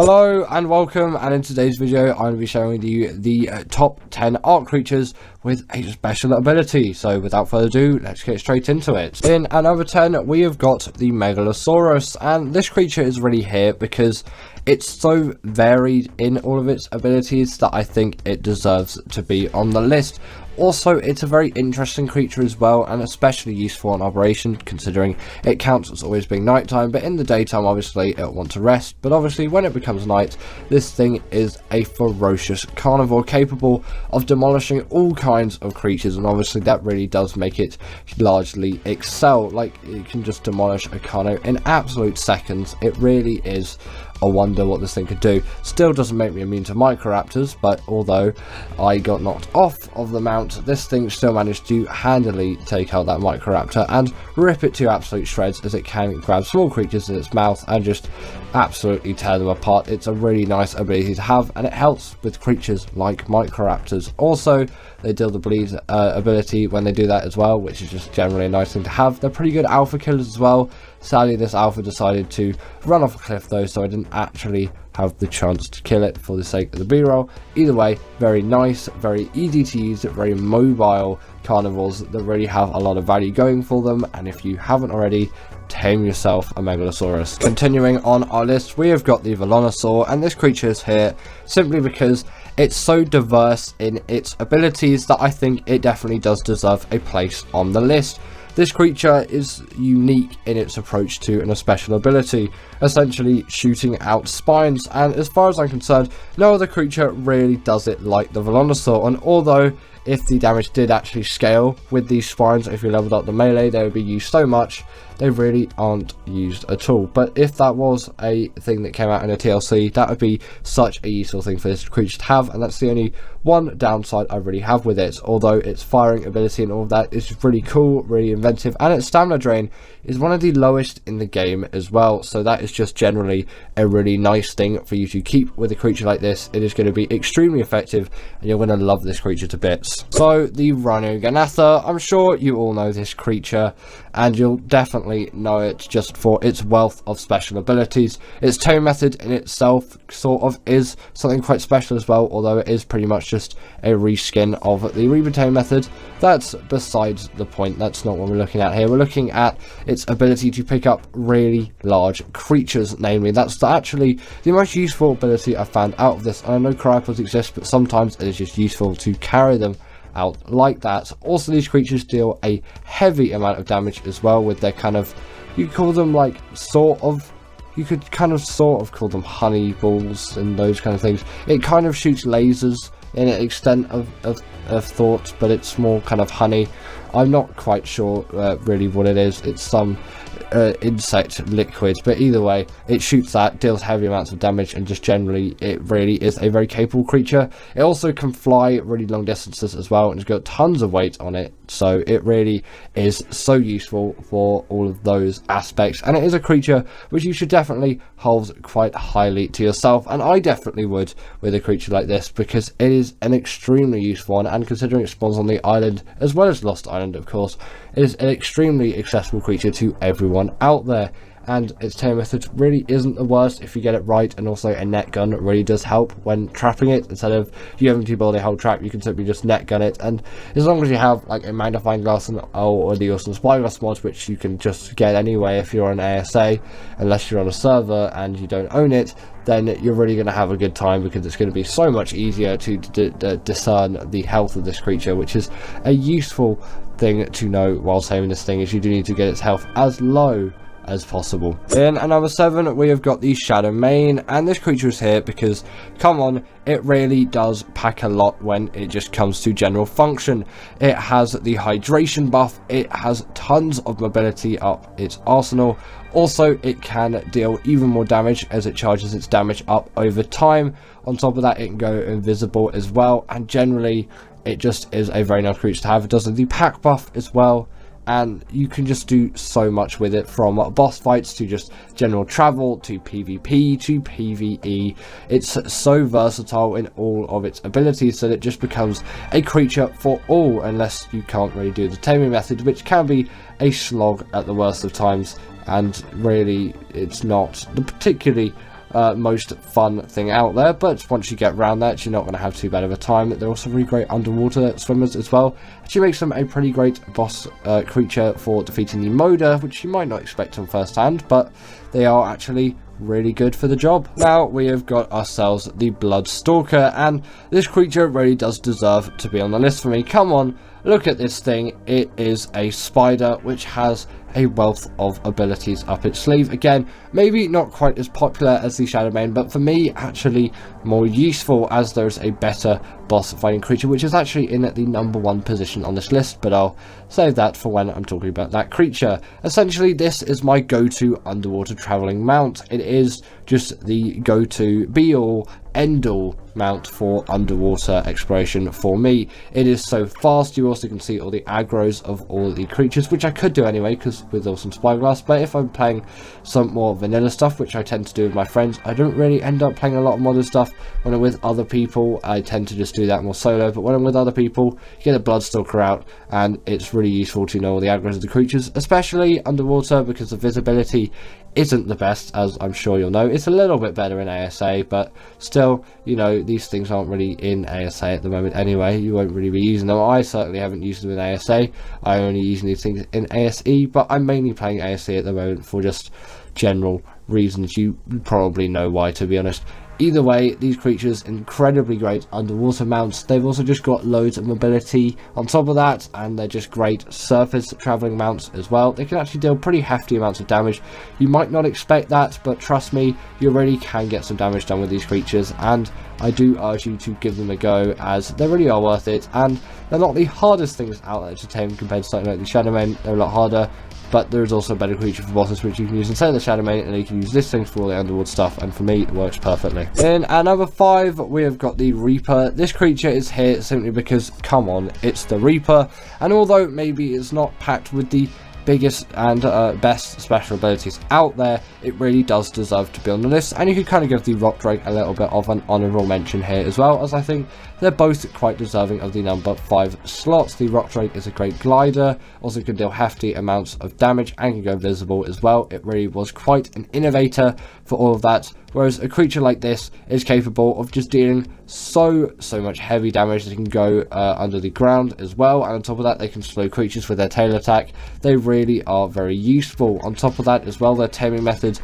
Hello and welcome, and in today's video I'm going to be showing you the top 10 Ark creatures with a special ability. So without further ado, let's get straight into it. In at number 10 we have got the Megalosaurus, and this creature is really here because it's so varied in all of its abilities that I think it deserves to be on the list. Also, it's a very interesting creature as well, and especially useful in operation, considering it counts as always being nighttime, but in the daytime obviously it'll want to rest. But obviously when it becomes night, this thing is a ferocious carnivore capable of demolishing all kinds of creatures, and obviously that really does make it largely excel. Like, it can just demolish a carno in absolute seconds. It really is a wonder what this thing could do. Still doesn't make me immune to microraptors, but although I got knocked off of the mount, this thing still managed to handily take out that microraptor and rip it to absolute shreds, as it can grab small creatures in its mouth and just absolutely tear them apart. It's a really nice ability to have, and it helps with creatures like microraptors. Also, they deal the bleed ability when they do that as well, which is just generally a nice thing to have. They're pretty good alpha killers as well. Sadly, this alpha decided to run off a cliff though, so I didn't actually have the chance to kill it for the sake of the b-roll. Either way, very nice, very easy to use, very mobile carnivores that really have a lot of value going for them, and if you haven't already, tame yourself a Megalosaurus. Continuing on our list, we have got the Velonosaur, and this creature is here simply because it's so diverse in its abilities that I think it definitely does deserve a place on the list. This creature is unique in its approach to a special ability, essentially shooting out spines, and as far as I'm concerned, no other creature really does it like the Velonosaur. And although if the damage did actually scale with these spines, if you leveled up the melee, they would be used so much, they really aren't used at all. But if that was a thing that came out in a TLC, that would be such a useful thing for this creature to have, and that's the only one downside I really have with it. Although its firing ability and all of that is really cool, really inventive, and its stamina drain is one of the lowest in the game as well, so that is just generally a really nice thing for you to keep with a creature like this. It is going to be extremely effective, and you're going to love this creature to bits. So the Rhinoganatha, I'm sure you all know this creature, and you'll definitely know it just for its wealth of special abilities. Its tame method in itself sort of is something quite special as well, although it is pretty much just a reskin of the Reaper tame method. That's besides the point. That's not what we're looking at here. We're looking at its ability to pick up really large creatures, namely. That's actually the most useful ability I've found out of this. And I know cryopos exist, but sometimes it is just useful to carry them out like that. Also, these creatures deal a heavy amount of damage as well with their kind of, you could call them like sort of call them honey balls and those kind of things. It kind of shoots lasers in an extent of thought, but it's more kind of honey. I'm not quite sure really what it is. It's some insect liquid, but either way, it shoots that, deals heavy amounts of damage, and just generally it really is a very capable creature. It also can fly really long distances as well, and it's got tons of weight on it, so it really is so useful for all of those aspects. And it is a creature which you should definitely hold quite highly to yourself, and I definitely would with a creature like this, because it is an extremely useful one, and considering it spawns on the island as well as Lost Island, of course, it is an extremely accessible creature to everyone out there. And its tame method really isn't the worst if you get it right, and also a net gun really does help when trapping it. Instead of you having to build a whole trap, you can simply just net gun it, and as long as you have like a magnifying glass or the awesome spyglass mod, which you can just get anyway if you're on ASA, unless you're on a server and you don't own it, then you're really going to have a good time, because it's going to be so much easier to discern the health of this creature, which is a useful thing to know while taming this thing, is you do need to get its health as low as possible. In at number 7 we have got the Shadow Mane, and this creature is here because, come on, it really does pack a lot when it just comes to general function. It has the hydration buff, it has tons of mobility up its arsenal. Also, it can deal even more damage as it charges its damage up over time. On top of that, it can go invisible as well, and generally it just is a very nice creature to have. It does the pack buff as well, and you can just do so much with it, from boss fights to just general travel to PvP to PvE. It's so versatile in all of its abilities that it just becomes a creature for all, unless you can't really do the taming method, which can be a slog at the worst of times, and really it's not the particularly most fun thing out there, but once you get around that, you're not going to have too bad of a time. They're also really great underwater swimmers as well. Actually makes them a pretty great boss creature for defeating the Moda, which you might not expect on first hand, but they are actually really good for the job. Now we have got ourselves the Blood Stalker, and this creature really does deserve to be on the list for me. Come on, look at this thing. It is a spider which has a wealth of abilities up its sleeve. Again, maybe not quite as popular as the Shadowmane, but for me actually more useful, as there's a better boss fighting creature which is actually in at the #1 position on this list, but I'll save that for when I'm talking about that creature. Essentially, this is my go-to underwater traveling mount. It is just the go-to be-all end-all mount for underwater exploration for me. It is so fast. You also can see all the aggros of all the creatures, which I could do anyway because with awesome spyglass, but if I'm playing some more vanilla stuff, which I tend to do with my friends, I don't really end up playing a lot of modern stuff. When I'm with other people, I tend to just do that more solo, but when I'm with other people, you get a Bloodstalker out, and it's really useful to know all the aggros of the creatures, especially underwater, because the visibility isn't the best, as I'm sure you'll know. It's a little bit better in ASA, but still, you know, these things aren't really in ASA at the moment anyway. You won't really be using them. I certainly haven't used them in ASA. I only use these things in ASE, but I'm mainly playing ASE at the moment for just general reasons. You probably know why, to be honest. Either way, these creatures, incredibly great underwater mounts. They've also just got loads of mobility on top of that, and they're just great surface traveling mounts as well. They can actually deal pretty hefty amounts of damage. You might not expect that, but trust me, you really can get some damage done with these creatures, and I do urge you to give them a go, as they really are worth it, and they're not the hardest things out there to tame compared to something like the Shadowmane. They're a lot harder, but there is also a better creature for bosses which you can use instead of the Shadowmane, and you can use this thing for all the underwater stuff, and for me it works perfectly. In at number 5 we have got the Reaper. This creature is here simply because, come on, it's the Reaper, and although maybe it's not packed with the biggest and best special abilities out there, it really does deserve to be on the list, and you could kind of give the Rock Drake a little bit of an honourable mention here as well, as I think they're both quite deserving of the number 5 slots. The Rock Drake is a great glider, also can deal hefty amounts of damage and can go invisible as well. It really was quite an innovator for all of that, whereas a creature like this is capable of just dealing so much heavy damage. They can go under the ground as well, and on top of that they can slow creatures with their tail attack. They really are very useful. On top of that as well, their taming method,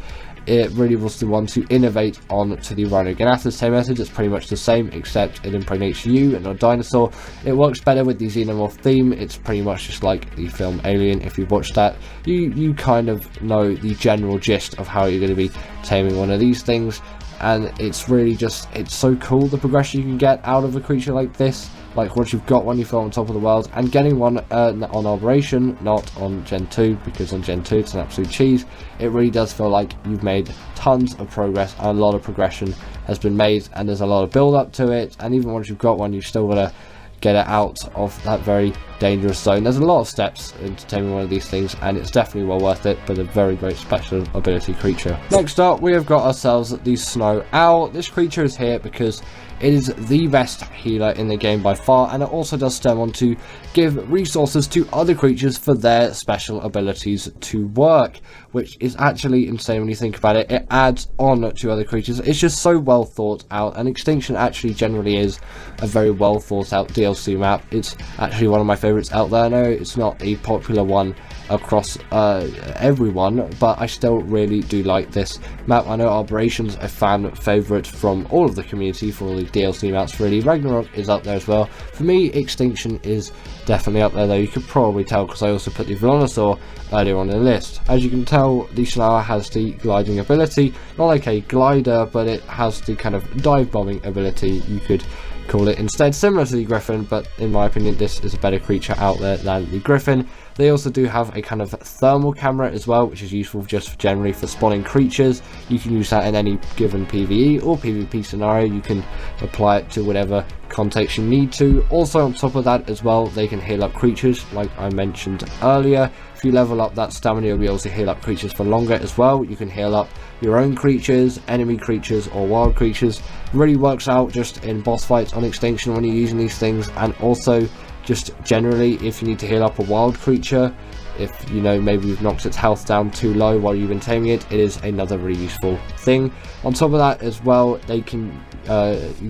it really was the one to innovate on to the Rhinognatha's taming method. It's pretty much the same, except it impregnates you and not a dinosaur. It works better with the xenomorph theme. It's pretty much just like the film Alien. If you've watched that, you kind of know the general gist of how you're going to be taming one of these things, and it's really just, it's so cool the progression you can get out of a creature like this. Like, once you've got one, you feel on top of the world, and getting one on Operation, not on Gen 2, because on Gen 2 it's an absolute cheese. It really does feel like you've made tons of progress, and a lot of progression has been made, and there's a lot of build up to it, and even once you've got one, you've still got to get it out of that very dangerous zone. There's a lot of steps into taming one of these things, and it's definitely well worth it, but a very great special ability creature. Next up, we have got ourselves the Snow Owl. This creature is here because it is the best healer in the game by far, and it also does stem on to give resources to other creatures for their special abilities to work, which is actually insane when you think about it. It adds on to other creatures. It's just so well thought out, and Extinction actually generally is a very well thought out DLC map. It's actually one of my favorites out there. I know it's not a popular one across everyone, but I still really do like this map. I know Operation's a fan favorite from all of the community for all the DLC maps. Really, Ragnarok is up there as well. For me, Extinction is definitely up there, though. You could probably tell because I also put the Velonosaur earlier on the list. As you can tell, the Slower has the gliding ability, not like a glider, but it has the kind of dive bombing ability, you could call it instead, similar to the Griffin, but in my opinion this is a better creature out there than the Griffin. They also do have a kind of thermal camera as well, which is useful just generally for spawning creatures. You can use that in any given PvE or PvP scenario. You can apply it to whatever context you need to. Also on top of that as well, they can heal up creatures like I mentioned earlier. If you level up that stamina, you'll be able to heal up creatures for longer as well. You can heal up your own creatures, enemy creatures, or wild creatures. It really works out just in boss fights on Extinction when you're using these things, and also just generally if you need to heal up a wild creature, if you know maybe you've knocked its health down too low while you've been taming it, it is another really useful thing. On top of that as well, they can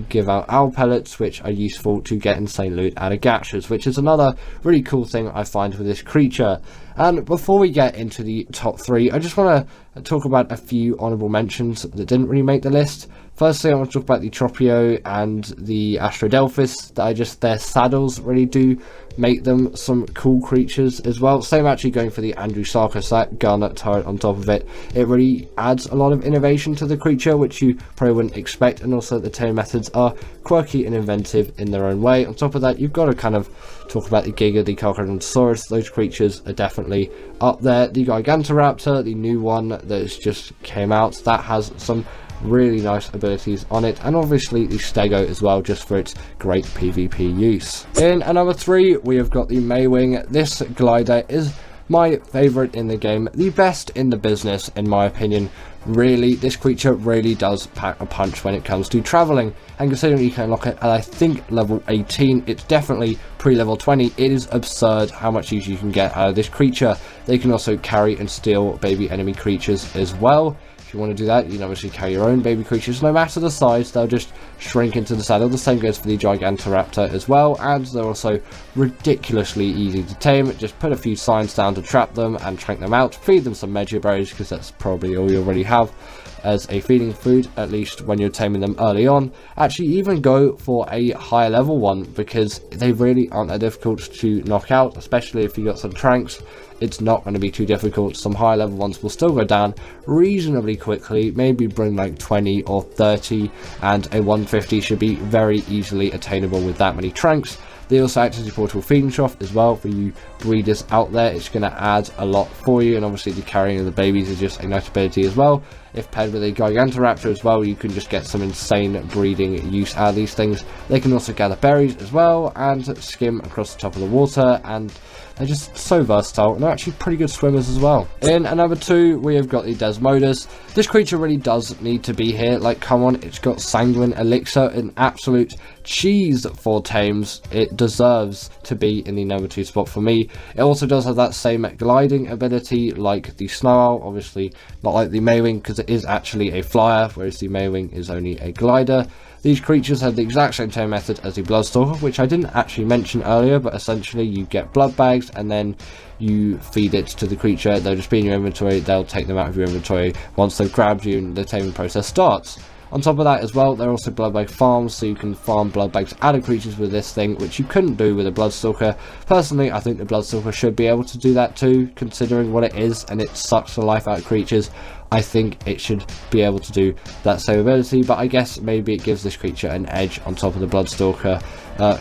give out owl pellets, which are useful to get insane loot out of gachas, which is another really cool thing I find with this creature. And before we get into the top 3, I just want to talk about a few honourable mentions that didn't really make the list. Firstly, I want to talk about the Tropio and the Astrodelphis. Their saddles really do make them some cool creatures as well. Same actually going for the Andrewsarchus, that garnet turret on top of it. It really adds a lot of innovation to the creature, which you probably wouldn't expect, and also the taming methods are quirky and inventive in their own way. On top of that, you've got to kind of talk about the Giga, the Carcharodontosaurus. Those creatures are definitely up there. The Gigantoraptor, the new one that just came out, that has some really nice abilities on it, and obviously the Stego as well, just for its great PvP use. In number 3, we have got the Maywing. This glider is my favourite in the game, the best in the business in my opinion. Really, this creature really does pack a punch when it comes to travelling, and considering you can unlock it at I think level 18, it's definitely pre-level 20. It is absurd how much use you can get out of this creature. They can also carry and steal baby enemy creatures as well. If you want to do that, you can obviously carry your own baby creatures. No matter the size, they'll just shrink into the saddle. The same goes for the Gigantoraptor as well, and they're also ridiculously easy to tame. Just put a few signs down to trap them and trank them out. Feed them some Megaberries, because that's probably all you already have as a feeding food, at least when you're taming them early on. Actually, even go for a higher level one, because they really aren't that difficult to knock out, especially if you got some tranks. It's not going to be too difficult. Some higher level ones will still go down reasonably quickly, maybe bring like 20 or 30, and a 150 should be very easily attainable with that many tranks. They also act as a portable feeding trough as well for you breeders out there. It's going to add a lot for you, and obviously the carrying of the babies is just a nice ability as well. If paired with a Gigantoraptor as well, you can just get some insane breeding use out of these things. They can also gather berries as well and skim across the top of the water, and they're just so versatile, and they're actually pretty good swimmers as well. In number 2, we have got the Desmodus. This creature really does need to be here. Like, come on, it's got Sanguine Elixir, an absolute cheese for tames. It deserves to be in the number 2 spot for me. It also does have that same gliding ability like the Snow Owl, obviously not like the Maywing, because it is actually a flyer, whereas the Maywing is only a glider. These creatures have the exact same tame method as the Bloodstalker, which I didn't actually mention earlier, but essentially you get blood bags and then you feed it to the creature. They'll just be in your inventory, they'll take them out of your inventory once they've grabbed you and the taming process starts. On top of that as well, there are also blood bag farms, so you can farm blood bags out of creatures with this thing, which you couldn't do with a Bloodstalker. Personally, I think the Bloodstalker should be able to do that too, considering what it is, and it sucks the life out of creatures. I think it should be able to do that same ability, but I guess maybe it gives this creature an edge on top of the Bloodstalker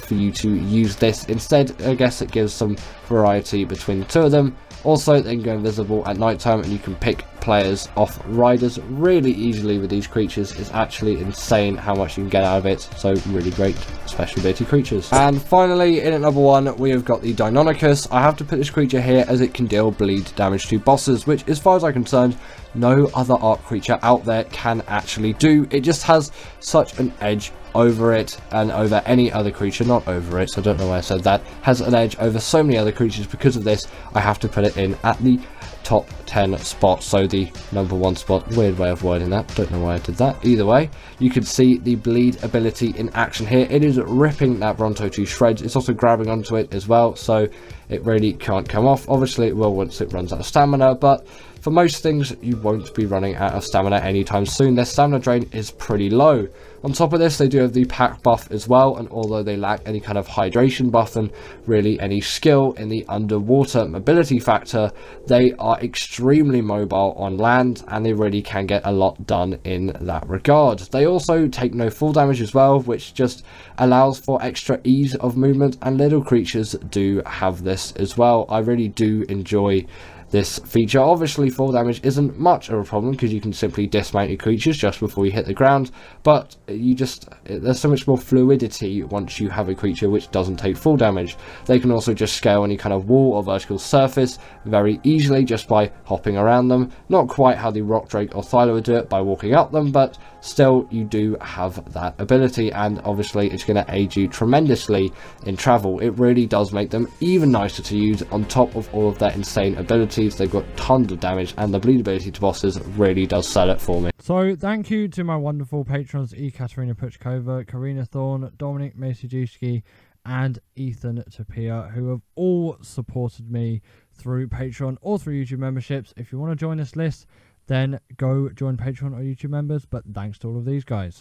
for you to use this. Instead, I guess it gives some variety between the two of them. Also, they can go invisible at night time, and you can pick players off riders really easily with these creatures. It's actually insane how much you can get out of it, so really great special ability creatures. And finally, in at number 1, we have got the Deinonychus. I have to put this creature here as it can deal bleed damage to bosses, which, as far as I'm concerned, no other Ark creature out there can actually do. It just has such an edge over it and over any other creature, not over it, so I don't know why I said that, has an edge over so many other creatures. Because of this, I have to put it in at the top 10 spot, so the number 1 spot. Weird way of wording that, don't know why I did that. Either way, you can see the bleed ability in action here. It is ripping that Bronto to shreds. It's also grabbing onto it as well, so it really can't come off. Obviously it will once it runs out of stamina, but for most things you won't be running out of stamina anytime soon. Their stamina drain is pretty low. On top of this, they do have the pack buff as well, and although they lack any kind of hydration buff and really any skill in the underwater mobility factor, they are extremely mobile on land, and they really can get a lot done in that regard. They also take no fall damage as well, which just allows for extra ease of movement, and little creatures do have this as well. I really do enjoy this feature. Obviously fall damage isn't much of a problem because you can simply dismount your creatures just before you hit the ground, but there's so much more fluidity once you have a creature which doesn't take full damage. They can also just scale any kind of wall or vertical surface very easily just by hopping around them. Not quite how the Rock Drake or Thyla would do it by walking up them, but still you do have that ability, and obviously it's going to aid you tremendously in travel. It really does make them even nicer to use on top of all of their insane abilities. saves, they've got tons of damage, and the bleed ability to bosses really does sell it for me. So thank you to my wonderful patrons Katerina Puchkova, Karina Thorne, Dominic Masijewski, and Ethan Tapia, who have all supported me through Patreon or through YouTube memberships. If you want to join this list, then go join Patreon or YouTube members, but thanks to all of these guys.